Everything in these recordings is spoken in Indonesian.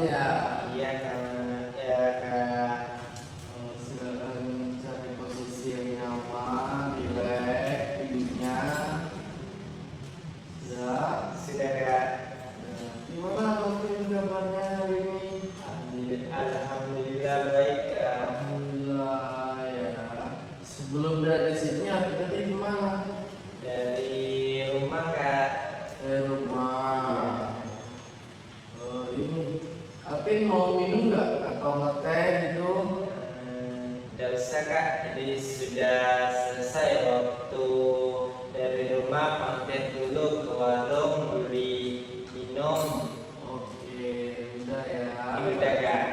ya. Iya kak, ya kak. Silakan cari posisi yang nyaman, rileks, duduknya. Ya. Sudah kak. Gimana mungkin kabarnya hari ini? Alhamdulillah baik kak. Alhamdulillah ya. Sebelum dari sini aku tadi di mana? Dari rumah kak. Rumah. Ini. Tapi mau minum nggak? Atau ngeteh gitu? Tidak usah kak, jadi sudah selesai waktu dari rumah mampir dulu ke warung beli minum. Oke, udah ya. Udah kak.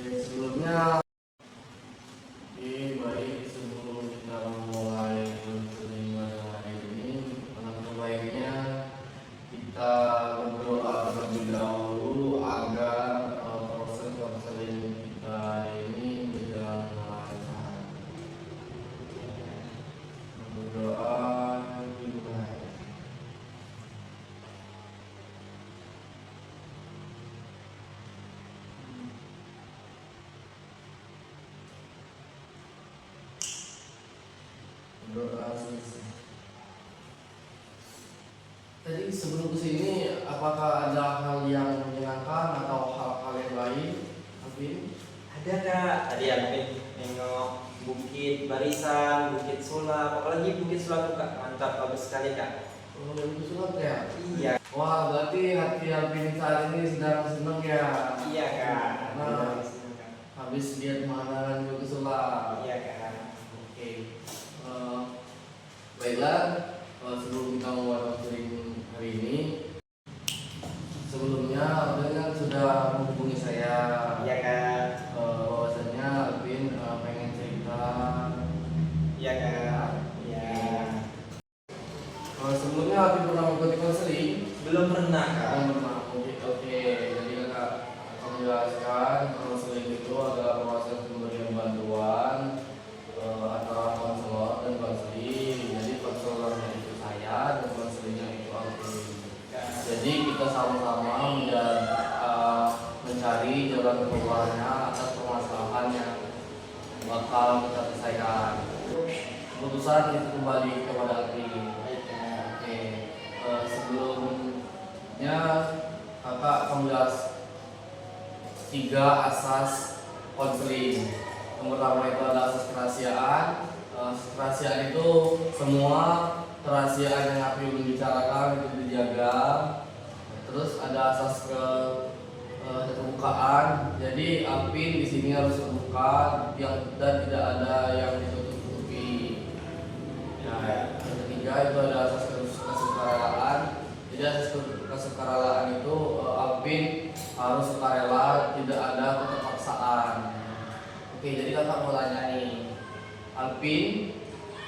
Sebelumnya baik sebelum kita mulai berterima hari ini, alangkah baiknya kita berdoa terlebih dahulu agar proses konseling kita ini berjalan lancar. Berdoa dimulai. Berdoa selesai. Tadi sebelum kesini, apakah ada hal yang menyenangkan atau hal-hal yang lain? Alvin? Ada kak, tadi aku nengok Bukit Barisan, Bukit Sulap, apalagi Bukit Sulap tuh kak, mantap, bagus sekali kak. Oh, itu surat ya? Iya. Wah, berarti hati Alvin saat ini sedang senang ya? Iya kak. Nah, habis lihat pemandangan Bukit Sulap. Iya kak. Oke. Baiklah, sebelum kita mulai konseling hari ini, sebelumnya Alvin kan sudah menghubungi saya. Iya kak. Bahwasanya Alvin pengen cerita. Iya kak. Iya. Sebelumnya Alvin pernah mengikuti konseling? Belum pernah kak. Oke. Jadi kakak akan menjelaskan konseling itu adalah proses pemberian bantuan antara konselor dan konseling. Jadi konselornya itu saya dan konselingnya itu Alvin. Jadi kita sama-sama mencari jalan keluarnya atas permasalahan yang bakal kita selesaikan. Keputusan itu kembali kepada Alvin. Oke. Sebelumnya kakak akan menjelas 3 asas konseling. Yang pertama itu adalah asas kerahasiaan. Kerahasiaan itu semua kerahasiaan yang Alvin membicarakan itu dijaga. Terus ada asas keterbukaan. Jadi Alvin di sini harus terbuka dan tidak ada yang ditutup-tutupi. Yang ketiga itu ada asas kesukarelaan. Jadi asas kesukarelaan itu Alvin harus sukarela, tidak ada keterpaksaan. Oke, jadi kakak mau tanya nih, Alvin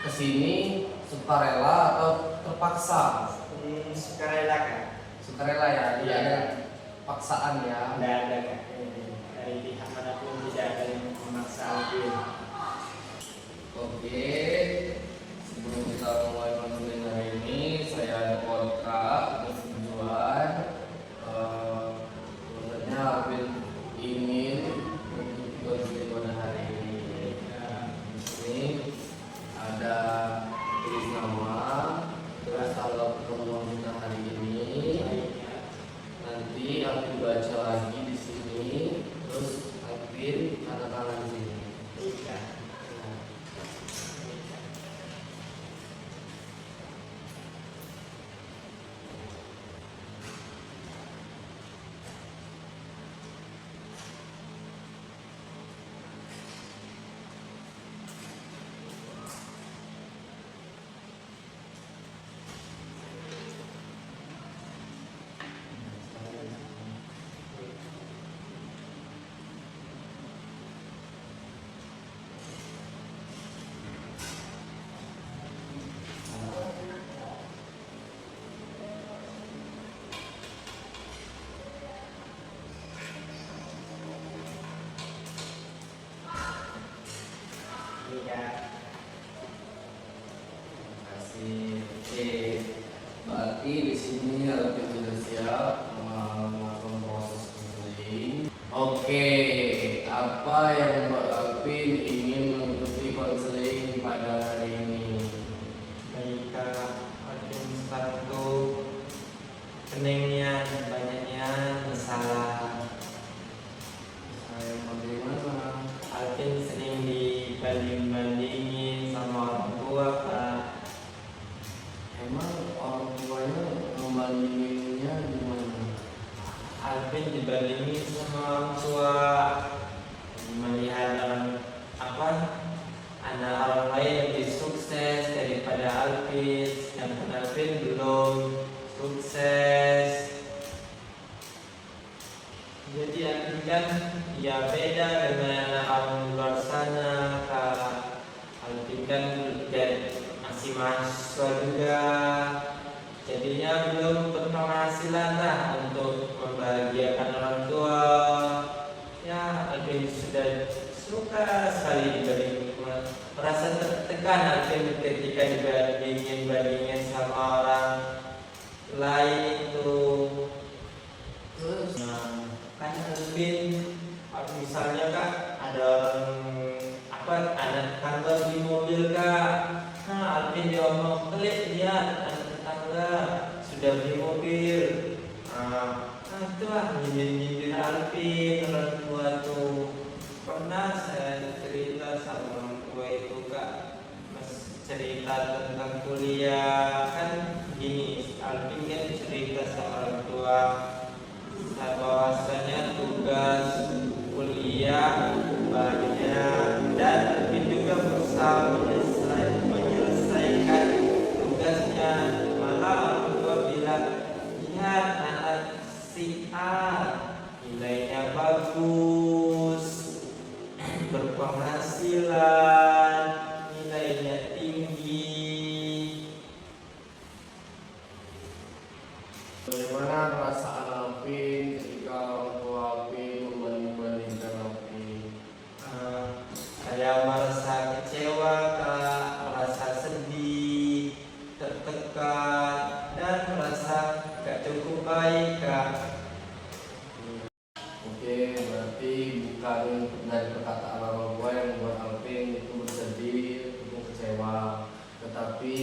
kesini sukarela atau terpaksa? Sukarela kak. Sukarela ya, tidak ada paksaan ya. Tidak ada kak. Dari pihak manapun tidak ada yang memaksa Alvin. Oke, sebelum kita mulai konseling hari ini, saya ada kontrak untuk tujuan. Sebenarnya Alvin ingin untuk konseling pada hari ini. Di sini ada tulis nama, terus tanggal pertemuan kita hari ini. Nanti Alvin baca lagi di sini, terus Alvin tanda tangan di sini. Iya. Terima kasih. Oke, berarti di sini Alvin sudah siap melakukan proses Oke, apa yang Mbak Alvin ingin mengikuti konseling pada hari ini? Baik Kak, Alvin sekarang tuh peningnya banyaknya masalah. Saya bagaimana? Alvin sering dibanding-bandingin sama orang tua Kak. Emang orang tuanya membandinginnya gimana? Alvin dibandingin sama orang tua, melihat apa ada orang lain yang lebih sukses daripada Alvin, sedangkan Alvin belum sukses. Jadi Alvin kan ya beda dengan orang luar sana Kak. Alvin kan masih mahasiswa juga, jadinya belum berpenghasilan lah untuk membahagiakan orang tua. Ya, Alvin sudah suka sekali dibanding, merasa tertekan Alvin ketika dibandingin sama orang lain itu. Terus Nah, kan Alvin misalnya Kak ada orang ada tetangga di mobil Kak. Nah, Alvin diomong pelit dia tetangga sudah beli mobil. Nah itu lah nyindir Alvin orang tua tuh. Pernah saya cerita sama orang tua itu Kak, mas cerita tentang kuliah kan gini, Alvin kan cerita sama orang tua bahwasanya tugas kuliah banyak dan Alvin juga berusaha menyelesaikan tugasnya. Malah orang tua bilang, lihat anak si A nilainya bagus, berpenghasilan, nilainya tinggi. bagaimana perasaan Alvin ketika orang tua Alvin membanding-bandingkan Alvin? Saya merasa kecewa Kak, merasa sedih, tertekan, dan merasa gak cukup baik Kak. Oke, berarti bukan dari perkataan orang tua yang membuat Alvin itu bersedih, itu kecewa, tetapi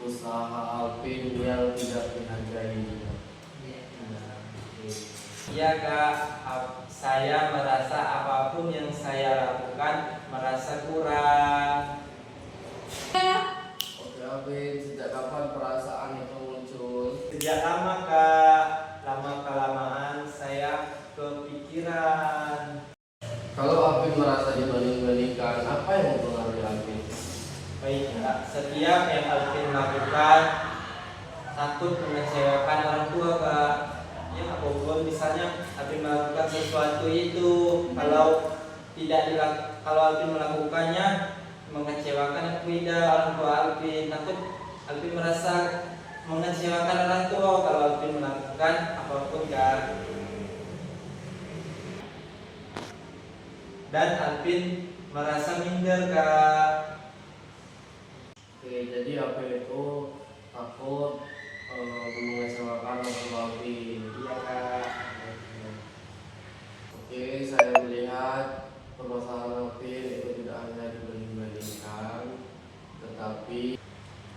usaha Alvin yang tidak dihargai. Oke. Iya Kak, saya merasa apapun yang saya lakukan merasa kurang. Oke Alvin, sejak kapan perasaan itu muncul? Sejak lama Kak, lama kelamaan saya kepikiran. Kalau Alvin merasa dibanding-bandingkan, apa yang mempengaruhi Alvin? Baik Kak, setiap yang Alvin lakukan takut mengecewakan orang tua Kak. Ya apapun misalnya Alvin melakukan sesuatu itu, kalau Alvin melakukannya mengecewakan orang tua Alvin, takut Alvin merasa mengecewakan orang tua kalau Alvin melakukan apapun Kak. Dan Alvin merasa minder Kak. Oke, jadi Alvin itu takut mengecewakan orang tua Alvin. Iya Kak. Oke, saya melihat permasalahan Alvin itu tidak hanya dibanding-bandingkan, tetapi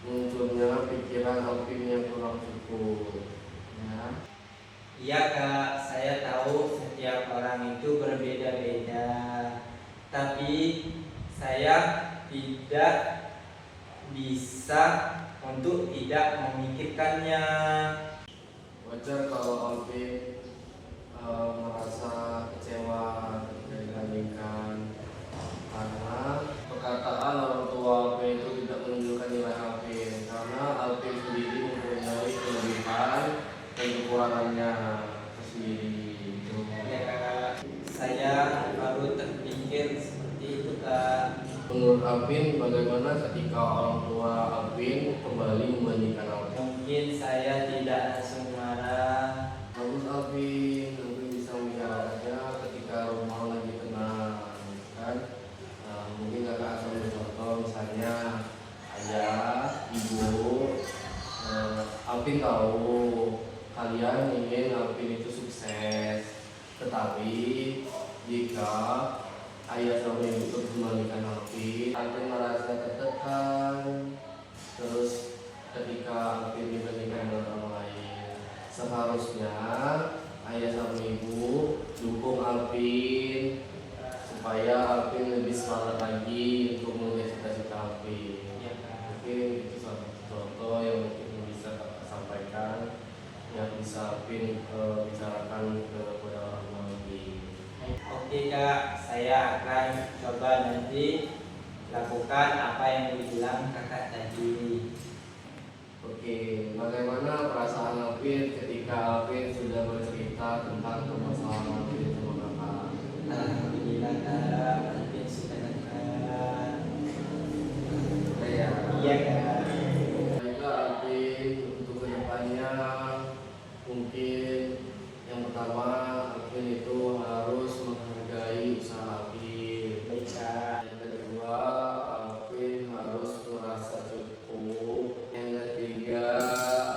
munculnya pikiran Alvin yang kurang cukup. Ya. Iya Kak, saya tahu setiap orang itu berbeda-beda, tapi saya tidak bisa untuk tidak memikirkannya. Wajar kalau Alvin merasa kecewa ketika dibandingkan, karena perkataan orang tua Alvin itu tidak menunjukkan nilai Alvin, karena Alvin sendiri mempunyai kelebihan dan kekurangannya tersendiri. Ya Kak, saya baru terpikir seperti itu Kak. Menurut Alvin, bagaimana ketika orang tua Alvin kembali membandingkan Alvin? Mungkin saya tidak langsung marah. Bagus Alvin bisa membicarakannya ketika rumah lagi tenang, kan? Mungkin kakak akan contoh misalnya ayah, ibu, Alvin tahu kalian ingin Alvin itu sukses, tetapi ketika ayah sama ibu terus memanggilkan Alvin, Alvin merasa tertekan. Terus ketika Alvin dibandingkan dengan orang lain, seharusnya ayah sama ibu dukung Alvin supaya Alvin lebih semangat lagi untuk mengejar cita-cita Alvin. Iya Kak. Mungkin itu satu contoh yang mungkin bisa Kakak sampaikan, yang bisa Alvin bicarakan kepada orang tua Alvin. Oke Kak, saya akan coba nanti lakukan apa yang dibilang kakak tadi. Oke, bagaimana perasaan Alvin ketika Alvin sudah bercerita tentang permasalahan Alvin sama kakak? Alhamdulillah Kak, Alvin sudah dekat. Iya. Iya Kak. Baiklah Alvin, untuk kedepannya mungkin yang pertama Alvin itu harus menghargai usaha Alvin. Baik Kak. Yang kedua, Alvin harus merasa cukup. Yang ketiga,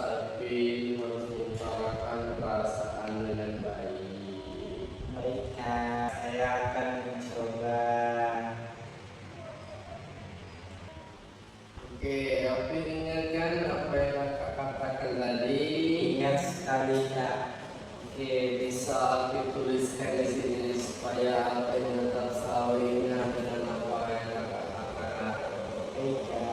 Alvin harus mengutarakan perasaan dengan baik. Baik Kak, saya akan mencoba. Oke, Alvin ingatkan apa yang kakak katakan tadi. Ingat sekali Kak. Oke, bisa Alvin tuliskan di sini supaya Alvin tetap selalu ingat dengan apa yang kakak katakan. Baik Kak.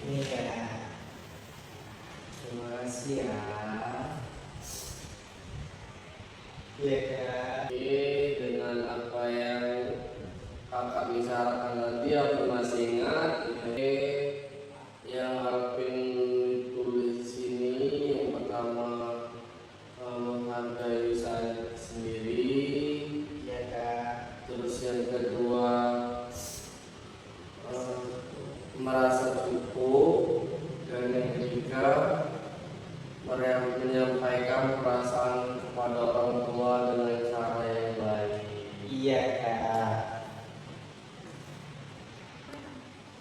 Ini Kak. Terima kasih ya. Iya Kak. Oke, dengan apa yang kakak bicarakan tadi, aku masih ingat. Oke, yang Alvin tulis di sini yang pertama menghargai usaha sendiri. Iya Kak. Terus yang kedua merasa cukup, dan yang ketiga menyampaikan perasaan kepada orang tua dengan cara yang baik. Iya Kak.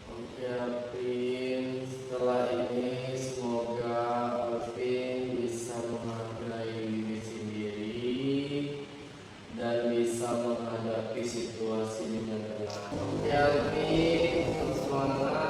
Oke Alvin, setelah ini semoga Alvin bisa menghargai diri sendiri dan bisa menghadapi situasi dengan tenang. Oke Alvin, semangat.